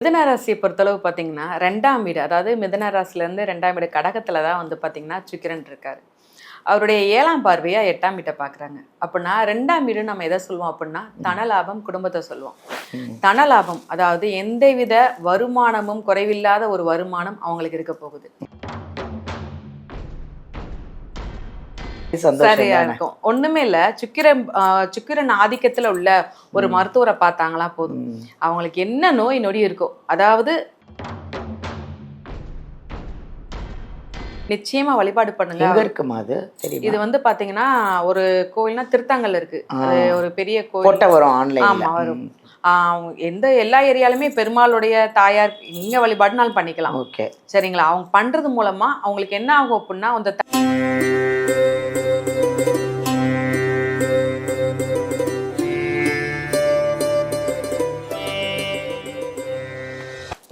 மிதுன ராசியை பொறுத்தளவு பார்த்தீங்கன்னா 2ஆம் வீடு, அதாவது மிதுன ராசிலேருந்து 2ஆம் வீடு கடகத்தில் தான் வந்து பார்த்தீங்கன்னா சுக்கிரன் இருக்காரு. அவருடைய 7ஆம் பார்வையா 8ஆம் வீட்டை பார்க்குறாங்க. அப்படின்னா 2ஆம் வீடு நம்ம எதை சொல்லுவோம் அப்படின்னா தனலாபம், குடும்பத்தை சொல்லுவோம். தனலாபம் அதாவது எந்தவித வருமானமும் குறைவில்லாத ஒரு வருமானம் அவங்களுக்கு இருக்க போகுது. சரியா இருக்கும். ஒண்ணுமே இல்ல, சுக்கிரன் ஆதிக்கத்துல உள்ள ஒரு மருத்துவரை பார்த்தாங்களா போதும், அவங்களுக்கு என்ன நோய் நொடி இருக்கோ, அதாவது நிச்சயமா வழிபாடு பண்ணுங்க. இது வந்து பாத்தீங்கன்னா ஒரு கோயில்னா திருத்தங்கல் இருக்கு, அது ஒரு பெரிய கோயில். ஆமா வரும். எல்லா ஏரியாலுமே பெருமாளுடைய தாயார் இங்க வழிபாடுனாலும் பண்ணிக்கலாம். சரிங்களா? அவங்க பண்றது மூலமா அவங்களுக்கு என்ன ஆகும் அப்படின்னா அந்த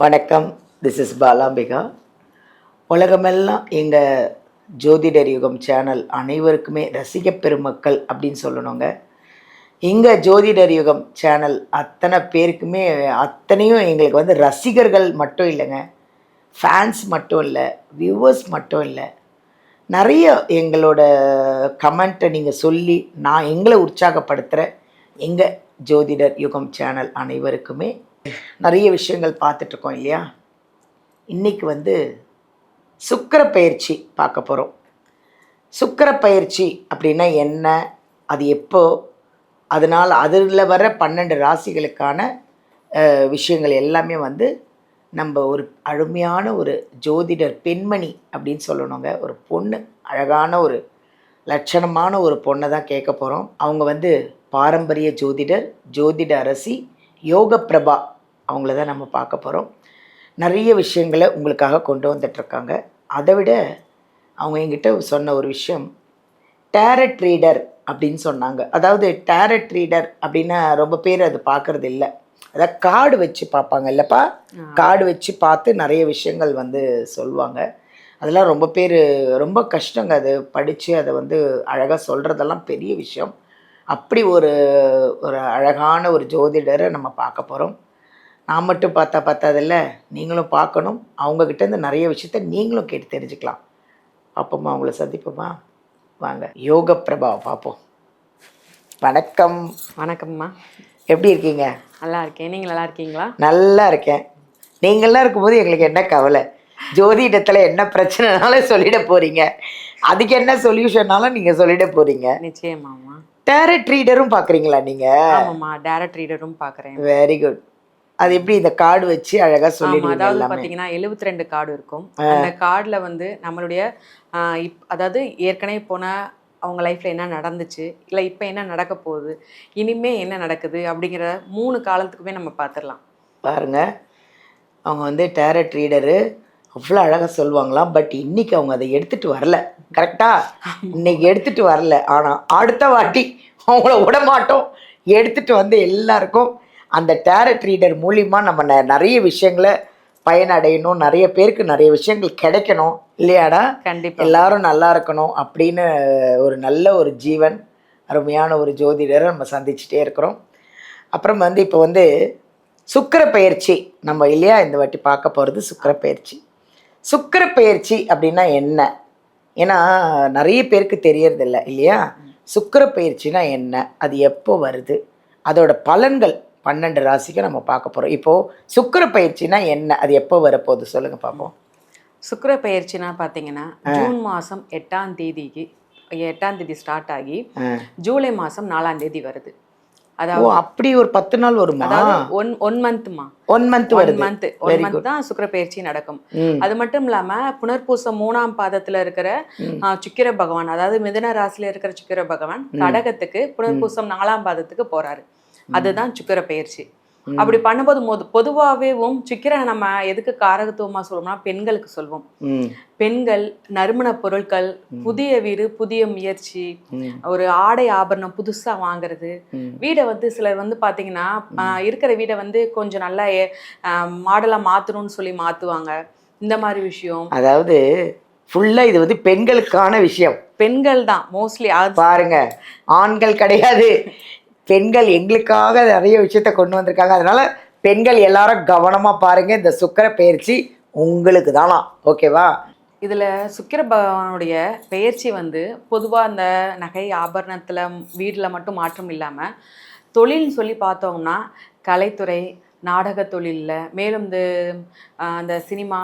வணக்கம், திஸ் இஸ் பாலாம்பிகா. உலகமெல்லாம் எங்கள் ஜோதிடர் யுகம் சேனல் அனைவருக்குமே ரசிக பெருமக்கள் அப்படின்னு சொல்லணுங்க. எங்கள் ஜோதிடர் யுகம் சேனல் அத்தனை பேருக்குமே அத்தனையும் எங்களுக்கு வந்து ரசிகர்கள் மட்டும் இல்லைங்க, ஃபேன்ஸ் மட்டும் இல்லை, வியூவர்ஸ் மட்டும் இல்லை, நிறைய எங்களோட கமெண்ட்டை நீங்கள் சொல்லி நான் எங்களை உற்சாகப்படுத்துகிற எங்கள் ஜோதிடர் யுகம் சேனல் அனைவருக்குமே நிறைய விஷயங்கள் பார்த்துட்ருக்கோம் இல்லையா. இன்றைக்கி வந்து சுக்கிர பயிற்சி பார்க்க போகிறோம். சுக்கிர பயிற்சி அப்படின்னா என்ன, அது எப்போ, அதனால் அதில் வர 12 ராசிகளுக்கான விஷயங்கள் எல்லாமே வந்து நம்ம ஒரு அருமையான ஒரு ஜோதிடர் பெண்மணி அப்படின்னு சொல்லணுங்க. ஒரு பொண்ணு, அழகான ஒரு லட்சணமான ஒரு பொண்ணை தான் கேட்க போகிறோம். அவங்க வந்து பாரம்பரிய ஜோதிடர், ஜோதிட அரசி யோக பிரபா, அவங்கள தான் நம்ம பார்க்க போகிறோம். நிறைய விஷயங்களை உங்களுக்காக கொண்டு வந்துட்டுருக்காங்க. அதை விட அவங்க என்கிட்ட சொன்ன ஒரு விஷயம், டேரட் ரீடர் அப்படின்னு சொன்னாங்க. அதாவது டேரட் ரீடர் அப்படின்னா ரொம்ப பேர் அது பார்க்குறது இல்லை. அதாவது கார்டு வச்சு பார்ப்பாங்க இல்லைப்பா, கார்டு வச்சு பார்த்து நிறைய விஷயங்கள் வந்து சொல்லுவாங்க. அதெல்லாம் ரொம்ப பேர் ரொம்ப கஷ்டங்க. அது படித்து அதை வந்து அழகாக சொல்கிறதெல்லாம் பெரிய விஷயம். அப்படி ஒரு அழகான ஒரு ஜோதிடரை நம்ம பார்க்க போகிறோம். நான் மட்டும் பார்த்ததில்ல, நீங்களும் பார்க்கணும். அவங்கக்கிட்டேருந்து நிறைய விஷயத்த நீங்களும் கேட்டு தெரிஞ்சுக்கலாம். பார்ப்போம்மா, அவங்கள சந்திப்போம்மா, வாங்க. யோக பிரபாவை பார்ப்போம். வணக்கம். வணக்கம்மா, எப்படி இருக்கீங்க? நல்லா இருக்கேன். நீங்கள் நல்லா இருக்கீங்களா? நல்லா இருக்கேன். நீங்கள்லாம் இருக்கும்போது எங்களுக்கு என்ன கவலை, ஜோதிடத்தில் என்ன பிரச்சனைனாலும் சொல்லிட போகிறீங்க, அதுக்கு என்ன சொல்யூஷன்னாலும் நீங்கள் சொல்லிட போகிறீங்க. நிச்சயமாம்மா. டேரட் ரீடரும் பார்க்குறீங்களா நீங்கள்? ஆமாம்மா, டேரட் ரீடரும் பார்க்குறேன். Very good. அது எப்படி இந்த கார்டு வச்சு அழகாக சொல்லிடுவீங்க? அதாவது பார்த்தீங்கன்னா 72 கார்டு இருக்கும். அந்த கார்டில் வந்து நம்மளுடைய அதாவது ஏற்கனவே போன அவங்க லைஃப்பில் என்ன நடந்துச்சு, இல்லை இப்போ என்ன நடக்க போகுது, இனிமே என்ன நடக்குது அப்படிங்கிற 3 காலத்துக்குமே நம்ம பார்த்துடலாம். பாருங்கள், அவங்க வந்து டேரட் ரீடரு அவ்வளோ அழகாக சொல்லுவாங்களாம். பட் இன்றைக்கி அவங்க அதை எடுத்துகிட்டு வரல. கரெக்டாக இன்றைக்கி எடுத்துகிட்டு வரல. ஆனால் அடுத்த வாட்டி அவங்கள விட மாட்டோம், எடுத்துகிட்டு வந்து எல்லாருக்கும் அந்த டேரட் ரீடர் மூலிமா நம்ம நிறைய விஷயங்களை பயனடையணும், நிறைய பேருக்கு நிறைய விஷயங்கள் கிடைக்கணும் இல்லையாடா? கண்டிப்பாக. எல்லாரும் நல்லா இருக்கணும் அப்படின்னு ஒரு நல்ல ஒரு ஜீவன், அருமையான ஒரு ஜோதிடரை நம்ம சந்திச்சுட்டே இருக்கிறோம். அப்புறம் வந்து இப்போ வந்து சுக்கிர பயிற்சி நம்ம இல்லையா இந்த வாட்டி பார்க்க போகிறது சுக்கிர பயிற்சி. சுக்கிர பயிற்சி அப்படின்னா என்ன? ஏன்னா நிறைய பேருக்கு தெரியறதில்ல இல்லையா. சுக்கிர பயிற்சினா என்ன, அது எப்போ வருது, அதோட பலன்கள் 12 ராசிக்கு நம்ம பார்க்க போகிறோம். இப்போது சுக்கிர பயிற்சினா என்ன, அது எப்போ வரப்போகுது சொல்லுங்கள் பார்ப்போம். சுக்கிர பயிற்சினா பார்த்தீங்கன்னா ஜூன் மாதம் 8ஆம் தேதி ஸ்டார்ட் ஆகி ஜூலை மாதம் 4ஆம் தேதி வருது. அதாவது அப்படி ஒரு 10 நாள் வருமா? ஒன் மந்த்மா, 1 மந்த் தான் சுக்கிர பயிற்சி நடக்கும். அது மட்டும் இல்லாம புனர்பூசம் 3ஆம் பாதத்துல இருக்கிற சுக்கிர பகவான், அதாவது மிதுன ராசியில இருக்கிற சுக்கிர பகவான் கடகத்துக்கு புனர்பூசம் 4ஆம் பாதத்துக்கு போறாரு. அதுதான் சுக்கிர பயிற்சி. அப்படி பண்ணும்போது பொதுவாகவேவும் சுக்கிரனை நம்ம எதுக்கு காரகத்துவமா சொல்லுவோம்னா பெண்களுக்கு சொல்வோம். பெண்கள் நறுமண பொருட்கள், புதிய வீடு, புதிய முயற்சி, ஒரு ஆடை ஆபரணம் புதுசா வாங்குறது, வீடை வந்து சிலர் வந்து பாத்தீங்கன்னா இருக்கிற வீடை வந்து கொஞ்சம் நல்லா மாடலா மாத்தணும்னு சொல்லி மாத்துவாங்க. இந்த மாதிரி விஷயம், அதாவது ஃபுல்லா இது வந்து பெண்களுக்கான விஷயம். பெண்கள் தான் மோஸ்ட்லி. பாருங்க, ஆண்கள் கிடையாது, பெண்கள் எங்களுக்காக நிறைய விஷயத்த கொண்டு வந்திருக்காங்க. அதனால பெண்கள் எல்லாரும் கவனமாக பாருங்கள், இந்த சுக்கிர பெயர்ச்சி உங்களுக்கு தானா, ஓகேவா? இதில் சுக்கிர பகவானுடைய பெயர்ச்சி வந்து பொதுவாக அந்த நகை ஆபரணத்தில் வீட்டில் மட்டும் மாற்றம் இல்லாமல் தொழில்னு சொல்லி பார்த்தோம்னா கலைத்துறை, நாடக தொழிலில், மேலும் அந்த சினிமா,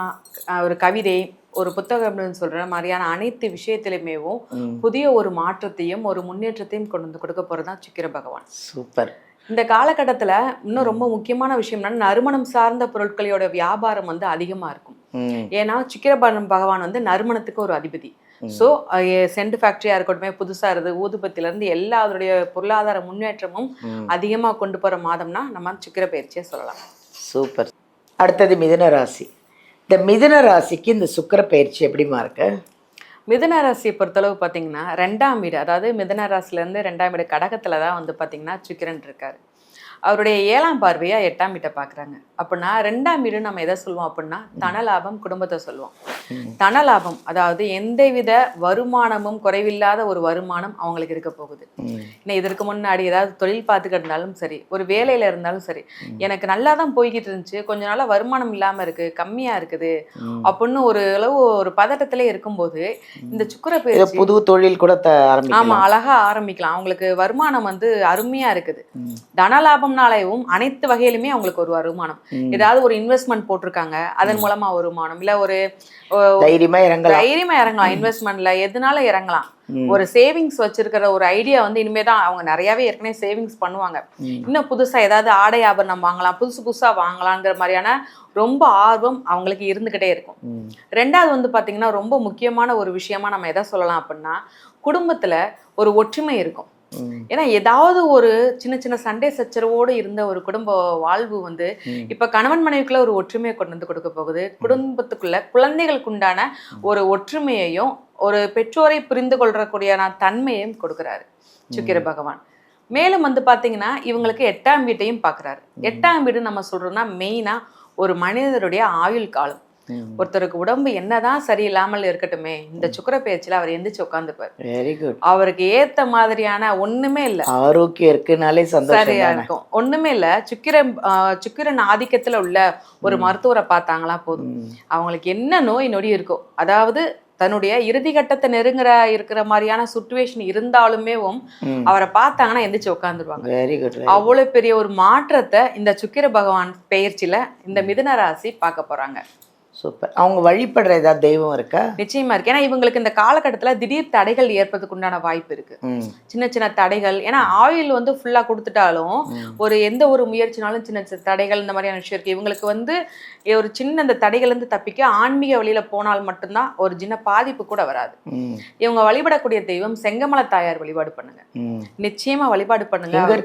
ஒரு கவிதை, ஒரு புத்தகம்னு சொல்கிற மாதிரியான அனைத்து விஷயத்திலுமேவும் புதிய ஒரு மாற்றத்தையும் ஒரு முன்னேற்றத்தையும் கொண்டு வந்து கொடுக்க போகிறது தான் சுக்கிர பகவான். சூப்பர். இந்த காலகட்டத்தில் இன்னும் ரொம்ப முக்கியமான விஷயம் என்னன்னா, நறுமணம் சார்ந்த பொருட்களோட வியாபாரம் வந்து அதிகமாக இருக்கும். ஏன்னா சுக்கிர பகவான் வந்து நறுமணத்துக்கு ஒரு அதிபதி. ஸோ சென்ட் ஃபேக்ட்ரியாக இருக்கட்டும், புதுசாக இருக்குது ஊதுபத்திலேருந்து எல்லா அதோடைய பொருளாதார முன்னேற்றமும் அதிகமாக கொண்டு போகிற மாதம்னா நம்ம சுக்கிர பயிற்சியை சொல்லலாம். சூப்பர். அடுத்தது மிதுன ராசி. இந்த மிதுன ராசிக்கு இந்த சுக்கிர பயிற்சி எப்படிமா இருக்கு? மிதுன ராசியை பொறுத்தளவு பார்த்தீங்கன்னா 2ஆம் வீடு, அதாவது மிதுன ராசிலேருந்து 2ஆம் வீடு கடகத்தில் தான் வந்து பார்த்தீங்கன்னா சுக்கிரன் இருக்காரு. அவருடைய 7ஆம் பார்வையாக 8ஆம் வீட்டை பார்க்குறாங்க. அப்படின்னா 2ஆம் வீடு நம்ம எதை சொல்லுவோம் அப்படின்னா தனலாபம், குடும்பத்தை சொல்லுவோம். தனலாபம் அதாவது எந்தவித வருமானமும் குறைவில்லாத ஒரு வருமானம் அவங்களுக்கு இருக்க போகுது. இன்னும் இதற்கு முன்னாடி ஏதாவது தொழில் பார்த்துக்கிட்டு இருந்தாலும் சரி, ஒரு வேலையில் இருந்தாலும் சரி, எனக்கு நல்லா தான் போய்கிட்டு இருந்துச்சு, கொஞ்ச நாளாக வருமானம் இல்லாமல் இருக்குது, கம்மியாக இருக்குது அப்படின்னு ஒரு அளவு ஒரு பதட்டத்திலே இருக்கும்போது இந்த சுக்கிர பயிற்சி புது தொழில் கூட ஆமாம் அழகாக ஆரம்பிக்கலாம். அவங்களுக்கு வருமானம் வந்து அருமையாக இருக்குது. தனலாபம்னாலேயும் அனைத்து வகையிலுமே அவங்களுக்கு ஒரு வருமானம். ஏதாவது ஒரு இன்வெஸ்ட்மெண்ட் போட்டிருக்காங்க, அதன் மூலமா வருமானம், இல்ல ஒரு தைரியமா இறங்கலாம், இன்வெஸ்ட்மெண்ட்ல எதுனால இறங்கலாம். ஒரு சேவிங்ஸ் வச்சிருக்கிற ஒரு ஐடியா வந்து இனிமே தான் அவங்க நிறையவே ஏற்கனவே சேவிங்ஸ் பண்ணுவாங்க. இன்னும் புதுசா ஏதாவது ஆடை ஆபரணம் வாங்கலாம், புதுசா வாங்கலாங்கிற மாதிரியான ரொம்ப ஆர்வம் அவங்களுக்கு இருந்துகிட்டே இருக்கும். 2வது வந்து பாத்தீங்கன்னா ரொம்ப முக்கியமான ஒரு விஷயமா நம்ம எதை சொல்லலாம் அப்படின்னா, குடும்பத்துல ஒரு ஒற்றுமை இருக்கும். ஏன்னா ஏதாவது ஒரு சின்ன சின்ன சண்டை சச்சரவோடு இருந்த ஒரு குடும்ப வாழ்வு வந்து இப்ப கணவன் மனைவிக்குள்ள ஒரு ஒற்றுமையை கொண்டு வந்து கொடுக்க போகுது. குடும்பத்துக்குள்ள குழந்தைகளுக்குண்டான ஒரு ஒற்றுமையையும் ஒரு பெற்றோரை புரிந்து கொள்ளக்கூடிய தன்மையையும் கொடுக்கிறாரு சுக்கிர பகவான். மேலும் வந்து பாத்தீங்கன்னா இவங்களுக்கு 8ஆம் வீட்டையும் பாக்குறாரு. 8ஆம் வீடு நம்ம சொல்றோம்னா மெயினா ஒரு மனிதருடைய ஆயுள் காலம். ஒருத்தருக்கு உடம்பு என்னதான் சரியில்லாமல் இருக்கட்டுமே, இந்த சுக்கிர பயிற்சியில அவர் எந்திரிச்சு உட்காந்துப்பாரு. Very good. அவருக்கு ஏத்த மாதிரியான ஒண்ணுமே இல்ல, ஆரோக்கியம் இருக்குனாலே சந்தோஷம் சரியா இருக்கும். ஒண்ணுமே இல்ல, சுக்கிரன் ஆதிக்கத்துல உள்ள ஒரு மருத்துவரை பார்த்தாங்களா போதும், அவங்களுக்கு என்ன நோய் நொடி இருக்கோ, அதாவது தன்னுடைய இறுதி கட்டத்தை இருக்கிற மாதிரியான சுச்சுவேஷன் இருந்தாலுமே அவரை பார்த்தாங்கன்னா எந்திரிச்சு உட்காந்துருவாங்க. Very good. அவ்வளவு பெரிய ஒரு மாற்றத்தை இந்த சுக்கிர பகவான் பெயர்ச்சியில இந்த மிதுன ராசி பார்க்க போறாங்க. சூப்பர். அவங்க வழிபடுற ஏதாவது தெய்வம் இருக்கா? நிச்சயமா இருக்கு. ஏன்னா இவங்களுக்கு இந்த காலகட்டத்துல திடீர் தடைகள் ஏற்படுறதுக்கு உண்டான வாய்ப்பு இருக்கு. சின்ன சின்ன தடைகள், ஏன்னா ஆயில் வந்து ஃபுல்லா கொடுத்துட்டாலும் ஒரு எந்த ஒரு முயற்சினாலும் சின்ன சின்ன தடைகள் இந்த மாதிரியான விஷயம் இருக்கு. இவங்களுக்கு வந்து ஒரு சின்ன இந்த தடைகள் இருந்து தப்பிக்க ஆன்மீக வழியில போனால் மட்டும்தான் ஒரு சின்ன பாதிப்பு கூட வராது. இவங்க வழிபடக்கூடிய தெய்வம் செங்கமல தாயார் வழிபாடு பண்ணுங்க, நிச்சயமா வழிபாடு பண்ணுங்க.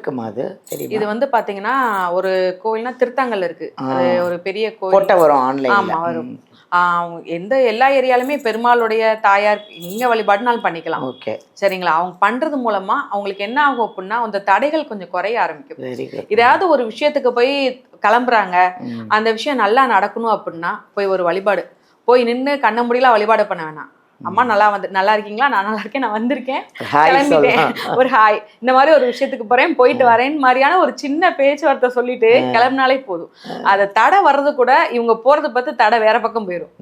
இது வந்து பாத்தீங்கன்னா ஒரு கோயில்னா திருத்தங்கல் இருக்கு, அது ஒரு பெரிய கோயில் வரும். ஆமா வரும். எல்லா ஏரியாலுமே பெருமாளுடைய தாயார் எங்க வழிபாடுனாலும் பண்ணிக்கலாம். சரிங்களா? அவங்க பண்றது மூலமா அவங்களுக்கு என்ன ஆகும் அப்படின்னா அந்த தடைகள் கொஞ்சம் குறைய ஆரம்பிக்கும். ஏதாவது ஒரு விஷயத்துக்கு போய் கிளம்புறாங்க, அந்த விஷயம் நல்லா நடக்கணும் அப்படின்னா போய் ஒரு வழிபாடு போய் நின்று கண்ண முடியல வழிபாடு பண்ண வேணாம். அம்மா நல்லா இருக்கீங்களா? நான் நல்லா இருக்கேன், நான் வந்திருக்கேன், கிளம்பிட்டேன், ஒரு ஹாய், இந்த மாதிரி ஒரு விஷயத்துக்கு போறேன், போயிட்டு வரேன் மாதிரியான ஒரு சின்ன பேச்சுவார்த்தை சொல்லிட்டு கிளம்பினாலே போதும். அதை தடை வர்றது கூட இவங்க போறதை பார்த்து தடை வேற பக்கம் போயிடும்.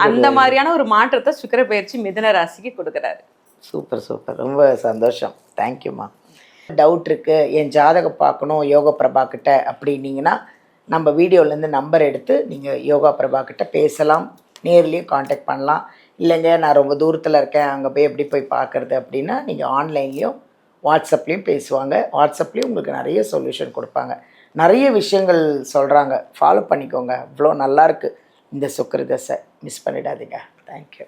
அந்த மாதிரியான ஒரு மாற்றத்தை சுக்கிர பயிற்சி மிதுன ராசிக்கு கொடுக்குறாரு. சூப்பர் சூப்பர், ரொம்ப சந்தோஷம். தேங்க்யூம்மா. டவுட் இருக்கு, என் ஜாதகம் பார்க்கணும் யோகா பிரபா கிட்ட அப்படின்னீங்கன்னா நம்ம வீடியோலேருந்து நம்பர் எடுத்து நீங்கள் யோகா பிரபா கிட்ட பேசலாம், நேர்லேயும் காண்டாக்ட் பண்ணலாம். இல்லைங்க நான் ரொம்ப தூரத்தில் இருக்கேன், அங்கே போய் எப்படி போய் பார்க்குறது அப்படின்னா நீங்கள் ஆன்லைன்லேயும் வாட்ஸ்அப்லேயும் பேசுவாங்க. வாட்ஸ்அப்லேயும் உங்களுக்கு நிறைய சொல்யூஷன் கொடுப்பாங்க, நிறைய விஷயங்கள் சொல்கிறாங்க, ஃபாலோ பண்ணிக்கோங்க. இவ்வளோ நல்லாயிருக்கு இந்த சுக்கிர தசை, மிஸ் பண்ணிடாதீங்க. தேங்க்யூ.